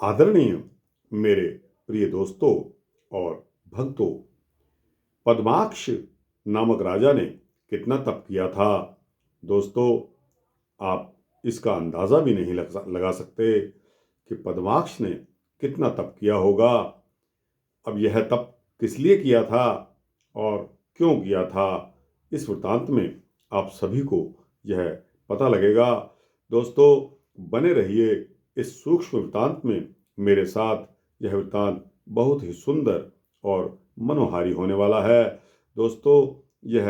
आदरणीय मेरे प्रिय दोस्तों और भक्तों, पद्माक्ष नामक राजा ने कितना तप किया था। दोस्तों, आप इसका अंदाजा भी नहीं लगा सकते कि पद्माक्ष ने कितना तप किया होगा। अब यह तप किस लिए किया था और क्यों किया था, इस वृत्तांत में आप सभी को यह पता लगेगा। दोस्तों, बने रहिए इस सूक्ष्म वृत्तांत में मेरे साथ। यह वृत्तांत बहुत ही सुंदर और मनोहारी होने वाला है। दोस्तों, यह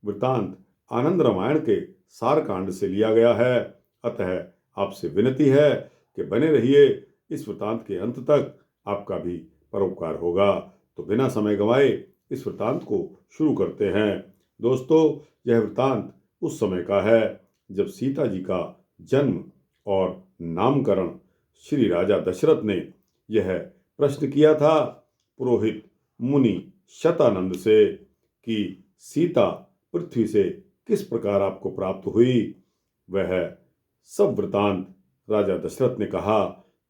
वृत्तांत आनंद रामायण के सारकांड से लिया गया है। अतः आपसे विनती है कि बने रहिए इस वृत्तांत के अंत तक, आपका भी परोपकार होगा। तो बिना समय गंवाए इस वृत्तांत को शुरू करते हैं। दोस्तों, यह वृत्तांत उस समय का है जब सीता जी का जन्म और नामकरण श्री राजा दशरथ ने यह प्रश्न किया था पुरोहित मुनि शतानंद से कि सीता पृथ्वी से किस प्रकार आपको प्राप्त हुई। वह सब वृत्तांत राजा दशरथ ने कहा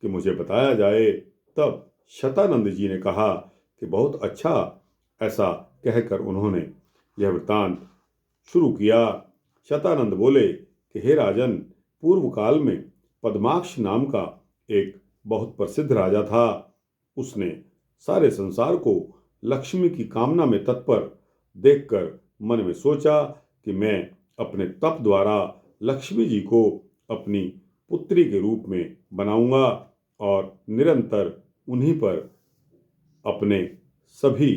कि मुझे बताया जाए। तब शतानंद जी ने कहा कि बहुत अच्छा। ऐसा कहकर उन्होंने यह वृत्तांत शुरू किया। शतानंद बोले कि हे राजन, पूर्व काल में पद्माक्ष नाम का एक बहुत प्रसिद्ध राजा था। उसने सारे संसार को लक्ष्मी की कामना में तत्पर देखकर मन में सोचा कि मैं अपने तप द्वारा लक्ष्मी जी को अपनी पुत्री के रूप में बनाऊंगा और निरंतर उन्हीं पर अपने सभी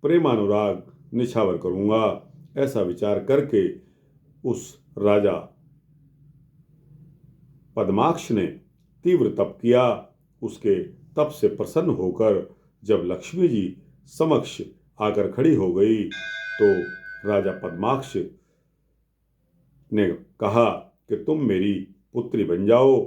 प्रेमानुराग निछावर करूंगा। ऐसा विचार करके उस राजा पद्माक्ष ने तीव्र तप किया। उसके तप से प्रसन्न होकर जब लक्ष्मी जी समक्ष आकर खड़ी हो गई तो राजा पद्माक्ष ने कहा कि तुम मेरी पुत्री बन जाओ।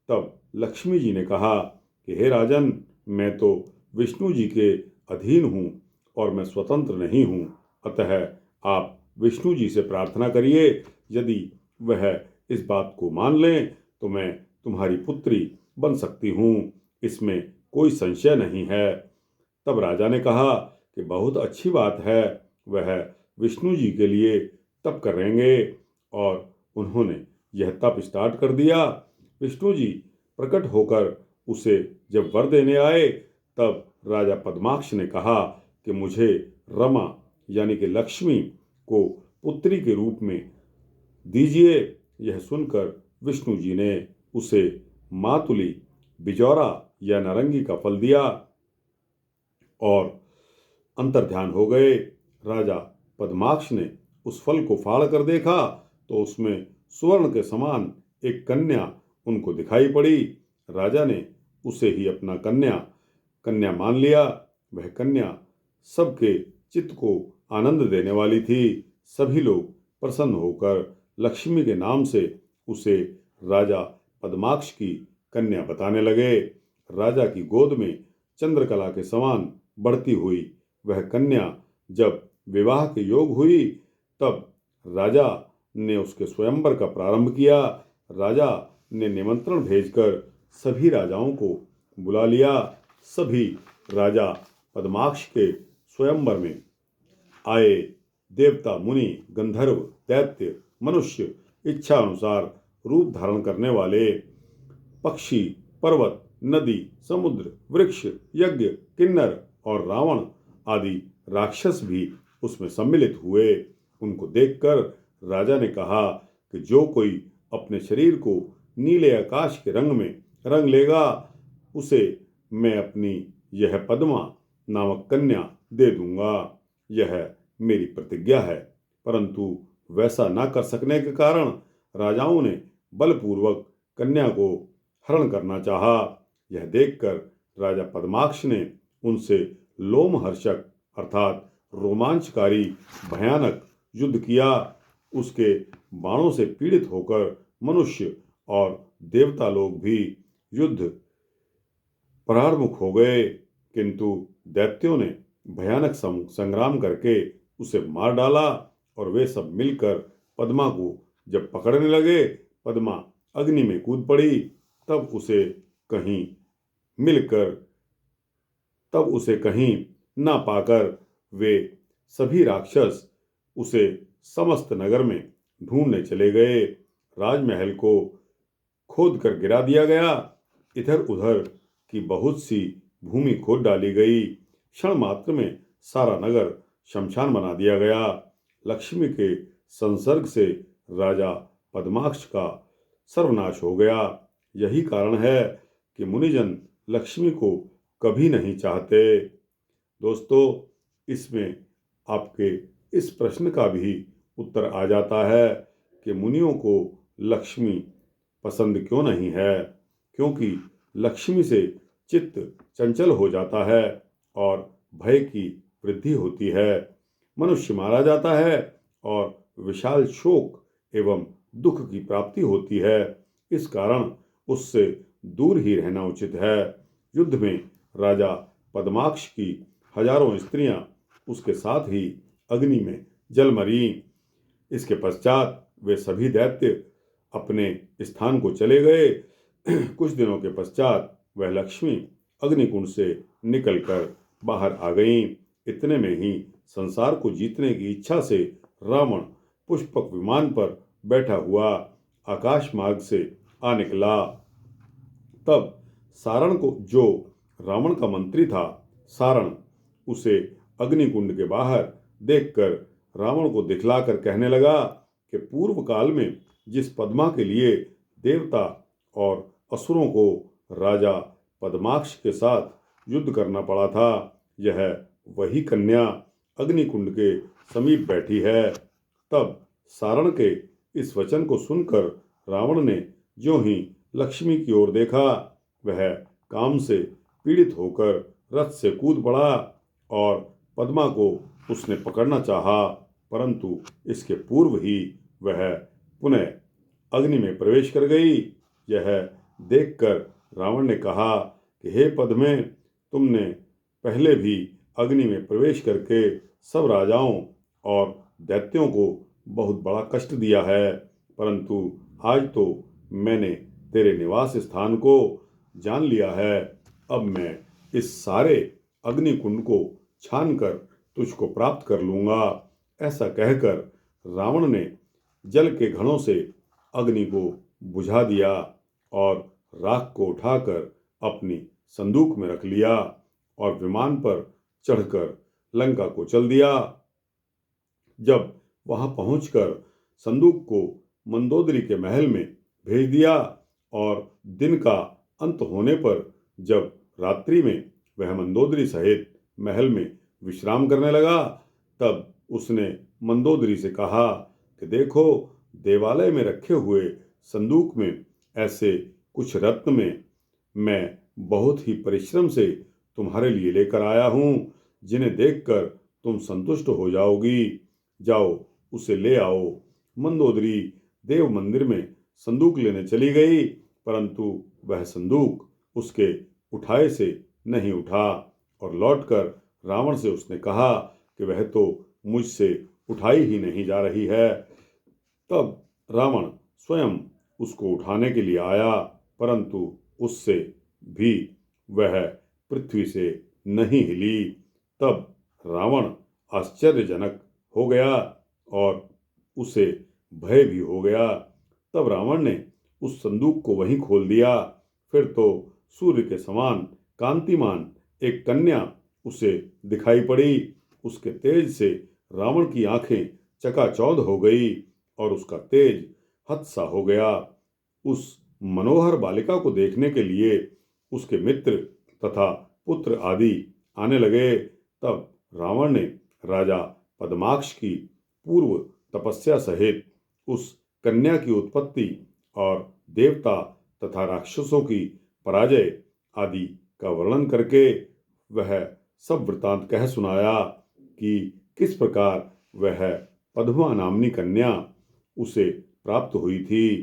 तब लक्ष्मी जी ने कहा कि हे राजन, मैं तो विष्णु जी के अधीन हूँ और मैं स्वतंत्र नहीं हूँ। अतः आप विष्णु जी से प्रार्थना करिए। यदि वह इस बात को मान लें तो मैं तुम्हारी पुत्री बन सकती हूँ, इसमें कोई संशय नहीं है। तब राजा ने कहा कि बहुत अच्छी बात है, वह विष्णु जी के लिए तप करेंगे। और उन्होंने यह तप स्टार्ट कर दिया। विष्णु जी प्रकट होकर उसे जब वर देने आए तब राजा पद्माक्ष ने कहा कि मुझे रमा यानी कि लक्ष्मी को पुत्री के रूप में दीजिए। यह सुनकर विष्णु जी ने उसे मातुली, बिजौरा या नारंगी का फल दिया और अंतर्ध्यान हो गए। राजा पद्माक्ष ने उस फल को फाड़ कर देखा तो उसमें स्वर्ण के समान एक कन्या उनको दिखाई पड़ी। राजा ने उसे ही अपना कन्या मान लिया। वह कन्या सबके चित्त को आनंद देने वाली थी। सभी लोग प्रसन्न होकर लक्ष्मी के नाम से उसे राजा पद्माक्ष की कन्या बताने लगे। राजा की गोद में चंद्रकला के समान बढ़ती हुई वह कन्या जब विवाह के योग हुई तब राजा ने उसके स्वयंवर का प्रारंभ किया। राजा ने निमंत्रण भेजकर सभी राजाओं को बुला लिया। सभी राजा पद्माक्ष के स्वयंवर में आए। देवता, मुनि, गंधर्व, दैत्य, मनुष्य, इच्छा अनुसार रूप धारण करने वाले पक्षी, पर्वत, नदी, समुद्र, वृक्ष, यज्ञ, किन्नर और रावण आदि राक्षस भी उसमें सम्मिलित हुए। उनको देखकर राजा ने कहा कि जो कोई अपने शरीर को नीले आकाश के रंग में रंग लेगा उसे मैं अपनी यह पद्मा नामक कन्या दे दूंगा। यह मेरी प्रतिज्ञा है। परंतु वैसा न कर सकने के कारण राजाओं ने बलपूर्वक कन्या को हरण करना चाहा। यह देखकर राजा पद्माक्ष ने उनसे लोमहर्षक अर्थात रोमांचकारी भयानक युद्ध किया। उसके बाणों से पीड़ित होकर मनुष्य और देवता लोग भी युद्ध परारमुख हो गए, किंतु दैत्यों ने भयानक संग्राम करके उसे मार डाला और वे सब मिलकर पद्मा को जब पकड़ने लगे, पद्मा अग्नि में कूद पड़ी। तब उसे कहीं मिलकर तब उसे कहीं ना पाकर वे सभी राक्षस उसे समस्त नगर में ढूंढने चले गए। राजमहल को खोद कर गिरा दिया गया। इधर उधर की बहुत सी भूमि खोद डाली गई। क्षण मात्र में सारा नगर शमशान बना दिया गया। लक्ष्मी के संसर्ग से राजा पद्माक्ष का सर्वनाश हो गया। यही कारण है कि मुनिजन लक्ष्मी को कभी नहीं चाहते। दोस्तों, इसमें आपके इस प्रश्न का भी उत्तर आ जाता है कि मुनियों को लक्ष्मी पसंद क्यों नहीं है। क्योंकि लक्ष्मी से चित्त चंचल हो जाता है और भय की वृद्धि होती है। मनुष्य मारा जाता है और विशाल शोक एवं दुख की प्राप्ति होती है। इस कारण उससे दूर ही रहना उचित है। युद्ध में राजा पद्माक्ष की हजारों स्त्रियां उसके साथ ही अग्नि में जल मरी। इसके पश्चात वे सभी दैत्य अपने स्थान को चले गए। कुछ दिनों के पश्चात वह लक्ष्मी अग्निकुंड से निकलकर बाहर आ गईं। इतने में ही संसार को जीतने की इच्छा से रावण पुष्पक विमान पर बैठा हुआ आकाश मार्ग से आ निकला। तब सारण को, जो रावण का मंत्री था, सारण, उसे अग्निकुंड के बाहर देखकर रावण को दिखलाकर कहने लगा कि पूर्व काल में जिस पद्मा के लिए देवता और असुरों को राजा पद्माक्ष के साथ युद्ध करना पड़ा था, यह वही कन्या अग्निकुंड के समीप बैठी है। तब सारण के इस वचन को सुनकर रावण ने ज्यों ही लक्ष्मी की ओर देखा, वह काम से पीड़ित होकर रथ से कूद पड़ा और पद्मा को उसने पकड़ना चाहा, परंतु इसके पूर्व ही वह पुनः अग्नि में प्रवेश कर गई। यह देखकर रावण ने कहा कि हे पद्मे, तुमने पहले भी अग्नि में प्रवेश करके सब राजाओं और दैत्यों को बहुत बड़ा कष्ट दिया है, परंतु आज तो मैंने तेरे निवास स्थान को जान लिया है। अब मैं इस सारे अग्निकुंड को छानकर तुझको प्राप्त कर लूंगा। ऐसा कहकर रावण ने जल के घड़ों से अग्नि को बुझा दिया और राख को उठाकर अपनी संदूक में रख लिया और विमान पर चढ़कर लंका को चल दिया। जब वहां पहुंचकर संदूक को मंदोदरी के महल में भेज दिया और दिन का अंत होने पर जब रात्रि में वह मंदोदरी सहित महल में विश्राम करने लगा, तब उसने मंदोदरी से कहा कि देखो, देवालय में रखे हुए संदूक में ऐसे कुछ रत्न में मैं बहुत ही परिश्रम से तुम्हारे लिए लेकर आया हूँ, जिन्हें देखकर तुम संतुष्ट हो जाओगी। जाओ, उसे ले आओ। मंदोदरी देव मंदिर में संदूक लेने चली गई, परंतु वह संदूक उसके उठाए से नहीं उठा और लौटकर रावण से उसने कहा कि वह तो मुझसे उठाई ही नहीं जा रही है। तब रावण स्वयं उसको उठाने के लिए आया, परंतु उससे भी वह पृथ्वी से नहीं हिली। तब रावण आश्चर्यजनक हो गया और उसे भय भी हो गया। तब रावण ने उस संदूक को वहीं खोल दिया। फिर तो सूर्य के समान कांतिमान एक कन्या उसे दिखाई पड़ी। उसके तेज से रावण की आंखें चकाचौंध हो गई और उसका तेज हत सा हो गया। उस मनोहर बालिका को देखने के लिए उसके मित्र तथा पुत्र आदि आने लगे। तब रावण ने राजा पद्माक्ष की पूर्व तपस्या सहित उस कन्या की उत्पत्ति और देवता तथा राक्षसों की पराजय आदि का वर्णन करके वह सब वृतांत कह सुनाया कि किस प्रकार वह पद्मा नामनी कन्या उसे प्राप्त हुई थी।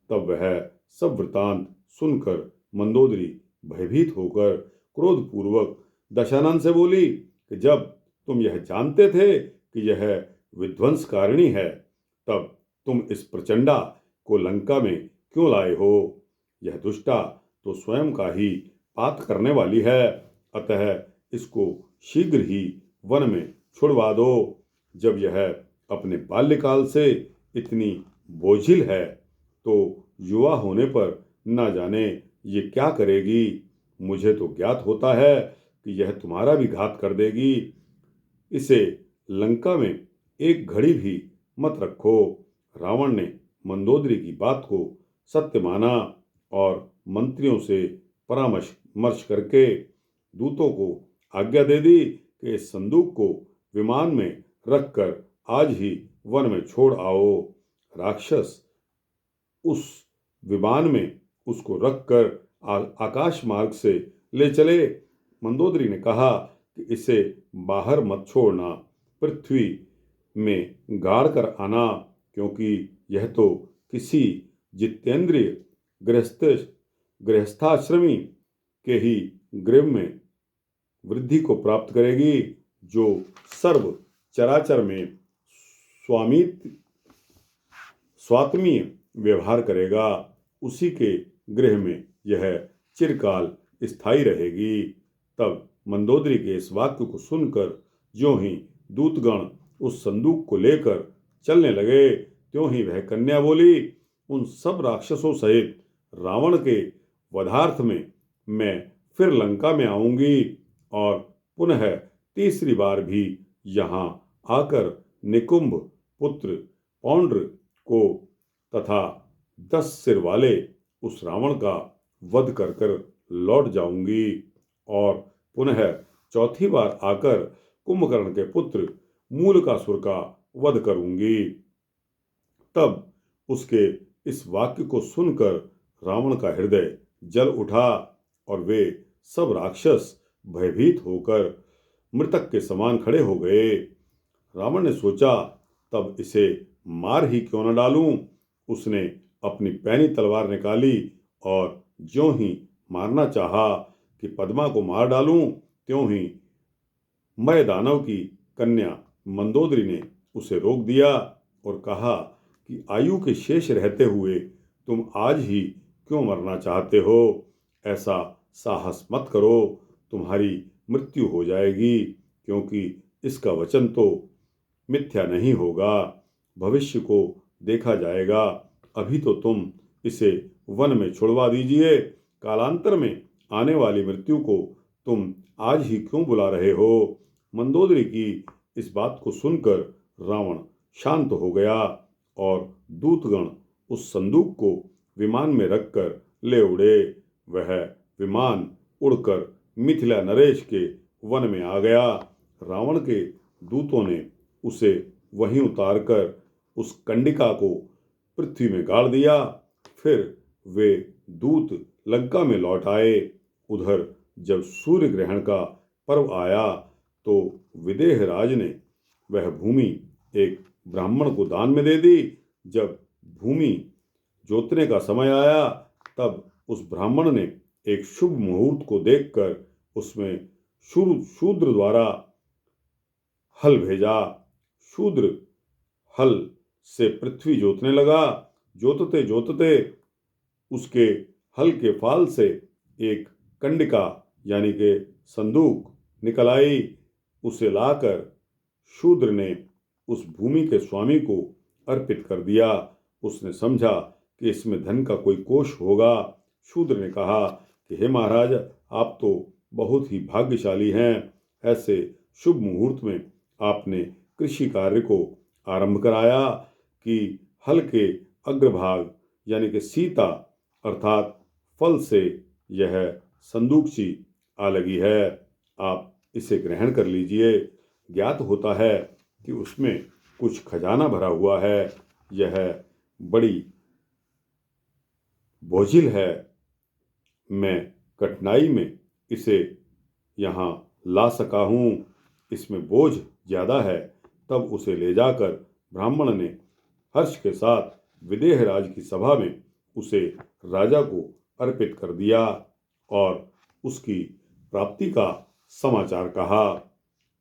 तब वह सब वृतांत सुनकर मंदोदरी भयभीत होकर क्रोधपूर्वक दशानन से बोली कि जब तुम यह जानते थे कि यह विध्वंसकारिणी है, तब तुम इस प्रचंडा को लंका में क्यों लाए हो। यह दुष्टा तो स्वयं का ही पात करने वाली है, अतः इसको शीघ्र ही वन में छुड़वा दो। जब यह अपने बाल्यकाल से इतनी बोझिल है तो युवा होने पर न जाने ये क्या करेगी। मुझे तो ज्ञात होता है कि यह तुम्हारा भी घात कर देगी। इसे लंका में एक घड़ी भी मत रखो। रावण ने मंदोदरी की बात को सत्य माना और मंत्रियों से परामर्श करके दूतों को आज्ञा दे दी कि इस संदूक को विमान में रखकर आज ही वन में छोड़ आओ। राक्षस उस विमान में उसको रखकर आकाश मार्ग से ले चले। मंदोदरी ने कहा कि इसे बाहर मत छोड़ना, पृथ्वी में गाड़ कर आना, क्योंकि यह तो किसी जितेंद्रिय गृहस्थाश्रमी के ही गृह में वृद्धि को प्राप्त करेगी, जो सर्व चराचर में स्वात्मीय व्यवहार करेगा। उसी के गृह में यह चिरकाल स्थायी रहेगी। तब मंदोदरी के इस वाक्य को सुनकर ज्यों ही दूतगण उस संदूक को लेकर चलने लगे, त्यों ही वह कन्या बोली, उन सब राक्षसों सहित रावण के वधार्थ में मैं फिर लंका में आऊंगी और पुनः तीसरी बार भी यहाँ आकर निकुंभ पुत्र पौंड्र को तथा 10 सिर वाले उस रावण का वध कर कर लौट जाऊंगी और पुनः चौथी बार आकर कुंभकर्ण के पुत्र मूलकासुर का वध करूंगी। तब उसके इस वाक्य को सुनकर रावण का हृदय जल उठा और वे सब राक्षस भयभीत होकर मृतक के समान खड़े हो गए। रावण ने सोचा, तब इसे मार ही क्यों न डालूं। उसने अपनी पैनी तलवार निकाली और ज्यों ही मारना चाहा कि पद्मा को मार डालूं, त्यों ही मय दानव की कन्या मंदोदरी ने उसे रोक दिया और कहा कि आयु के शेष रहते हुए तुम आज ही क्यों मरना चाहते हो। ऐसा साहस मत करो, तुम्हारी मृत्यु हो जाएगी, क्योंकि इसका वचन तो मिथ्या नहीं होगा, भविष्य को देखा जाएगा। अभी तो तुम इसे वन में छुड़वा दीजिए, कालांतर में आने वाली मृत्यु को तुम आज ही क्यों बुला रहे हो। मंदोदरी की इस बात को सुनकर रावण शांत हो गया और दूतगण उस संदूक को विमान में रखकर ले उड़े। वह विमान उड़कर मिथिला नरेश के वन में आ गया। रावण के दूतों ने उसे वहीं उतारकर उस कंडिका को पृथ्वी में गाड़ दिया। फिर वे दूत लंका में लौट आए। उधर जब सूर्य ग्रहण का पर्व आया तो विदेह राज ने वह भूमि एक ब्राह्मण को दान में दे दी। जब भूमि जोतने का समय आया तब उस ब्राह्मण ने एक शुभ मुहूर्त को देखकर उसमें शूद्र द्वारा हल भेजा। शूद्र हल से पृथ्वी जोतने लगा। जोतते जोतते उसके हल के फाल से एक कंडिका यानी कि संदूक निकल आई। उसे लाकर शूद्र ने उस भूमि के स्वामी को अर्पित कर दिया। उसने समझा कि इसमें धन का कोई कोष होगा। शूद्र ने कहा कि हे महाराज, आप तो बहुत ही भाग्यशाली हैं। ऐसे शुभ मुहूर्त में आपने कृषि कार्य को आरंभ कराया कि हल के अग्रभाग यानी कि सीता अर्थात फल से यह संदूकची आ लगी है। आप इसे ग्रहण कर लीजिए। ज्ञात होता है कि उसमें कुछ खजाना भरा हुआ है। यह बड़ी बोझिल है। मैं कठिनाई में इसे यहाँ ला सका हूँ। इसमें बोझ ज़्यादा है। तब उसे ले जाकर ब्राह्मण ने हर्ष के साथ विदेहराज की सभा में उसे राजा को अर्पित कर दिया और उसकी प्राप्ति का समाचार कहा।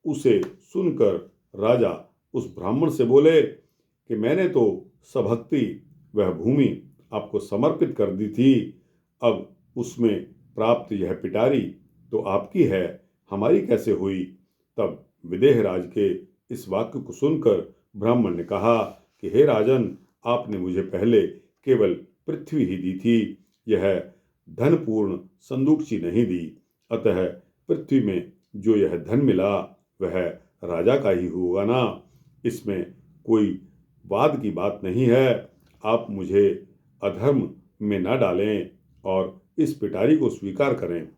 उसे सुनकर राजा उस ब्राह्मण से बोले कि मैंने तो सभक्ति वह भूमि आपको समर्पित कर दी थी। अब उसमें प्राप्त यह पिटारी तो आपकी है, हमारी कैसे हुई। तब विदेहराज के इस वाक्य को सुनकर ब्राह्मण ने कहा कि हे राजन, आपने मुझे पहले केवल पृथ्वी ही दी थी, यह धनपूर्ण संदूकची नहीं दी। अतः पृथ्वी में जो यह धन मिला वह राजा का ही होगा ना, इसमें कोई वाद की बात नहीं है। आप मुझे अधर्म में न डालें और इस पिटारी को स्वीकार करें।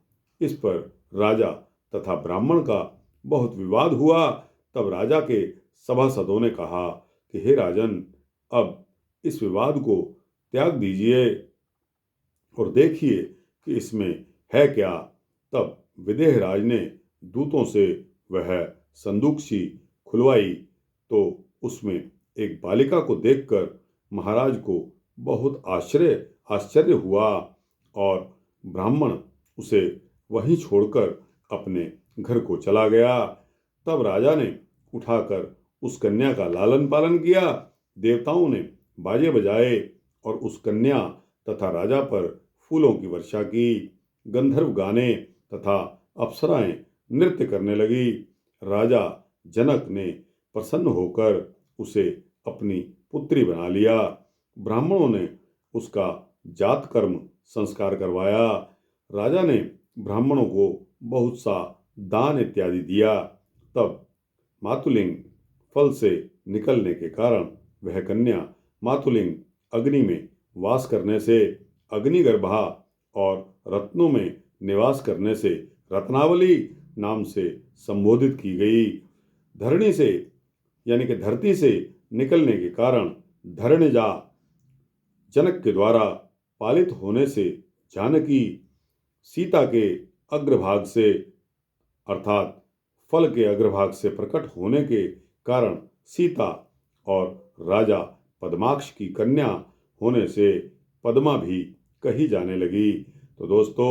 इस पर राजा तथा ब्राह्मण का बहुत विवाद हुआ। तब राजा के सभासदों ने कहा कि हे राजन, अब इस विवाद को त्याग दीजिए और देखिए कि इसमें है क्या। तब विदेहराज ने दूतों से वह संदूकची खुलवाई तो उसमें एक बालिका को देखकर महाराज को बहुत आश्चर्य हुआ और ब्राह्मण उसे वहीं छोड़कर अपने घर को चला गया। तब राजा ने उठाकर उस कन्या का लालन पालन किया। देवताओं ने बाजे बजाए और उस कन्या तथा राजा पर फूलों की वर्षा की। गंधर्व गाने तथा अप्सराएं नृत्य करने लगी। राजा जनक ने प्रसन्न होकर उसे अपनी पुत्री बना लिया। ब्राह्मणों ने उसका जात कर्म संस्कार करवाया। राजा ने ब्राह्मणों को बहुत सा दान इत्यादि दिया। तब मातुलिंग फल से निकलने के कारण वह कन्या मातुलिंग अग्नि में वास करने से अग्निगर्भा और रत्नों में निवास करने से रत्नावली नाम से संबोधित की गई। धरणी से यानी कि धरती से निकलने के कारण धरणिजा, जनक के द्वारा पालित होने से जानकी, सीता के अग्रभाग से अर्थात फल के अग्रभाग से प्रकट होने के कारण सीता, और राजा पद्माक्ष की कन्या होने से पद्मा भी कही जाने लगी। तो दोस्तों,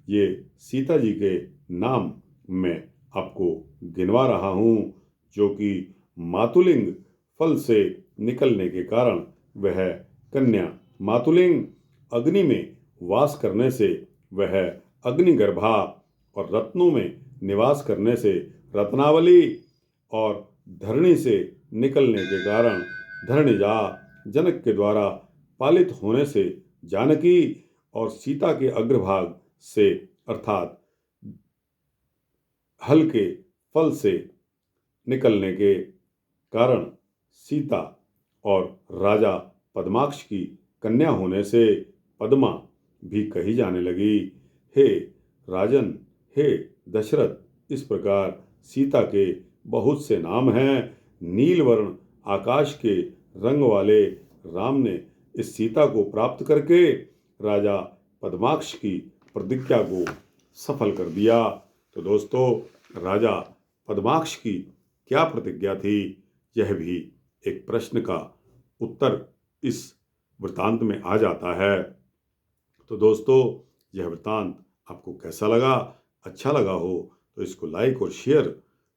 ये सीता जी के नाम मैं आपको गिनवा रहा हूँ, जो कि मातुलिंग फल से निकलने के कारण वह कन्या मातुलिंग, अग्नि में वास करने से वह अग्निगर्भा, और रत्नों में निवास करने से रत्नावली, और धरणी से निकलने के कारण धरणिजा, जनक के द्वारा पालित होने से जानकी, और सीता के अग्रभाग से अर्थात हल के फल से निकलने के कारण सीता, और राजा पद्माक्ष की कन्या होने से पद्मा भी कही जाने लगी। हे राजन, हे दशरथ, इस प्रकार सीता के बहुत से नाम हैं। नीलवर्ण आकाश के रंग वाले राम ने इस सीता को प्राप्त करके राजा पद्माक्ष की प्रतिज्ञा को सफल कर दिया। तो दोस्तों, राजा पद्माक्ष की क्या प्रतिज्ञा थी, यह भी एक प्रश्न का उत्तर इस वृतांत में आ जाता है। तो दोस्तों, यह वृतांत आपको कैसा लगा? अच्छा लगा हो तो इसको लाइक और शेयर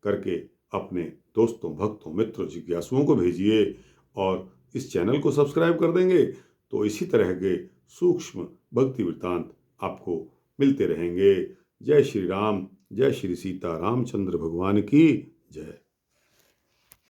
करके अपने दोस्तों, भक्तों, मित्रों, जिज्ञासुओं को भेजिए, और इस चैनल को सब्सक्राइब कर देंगे तो इसी तरह के सूक्ष्म भक्ति वृतांत आपको मिलते रहेंगे। जय श्री राम, जय श्री सीता रामचंद्र भगवान की जय।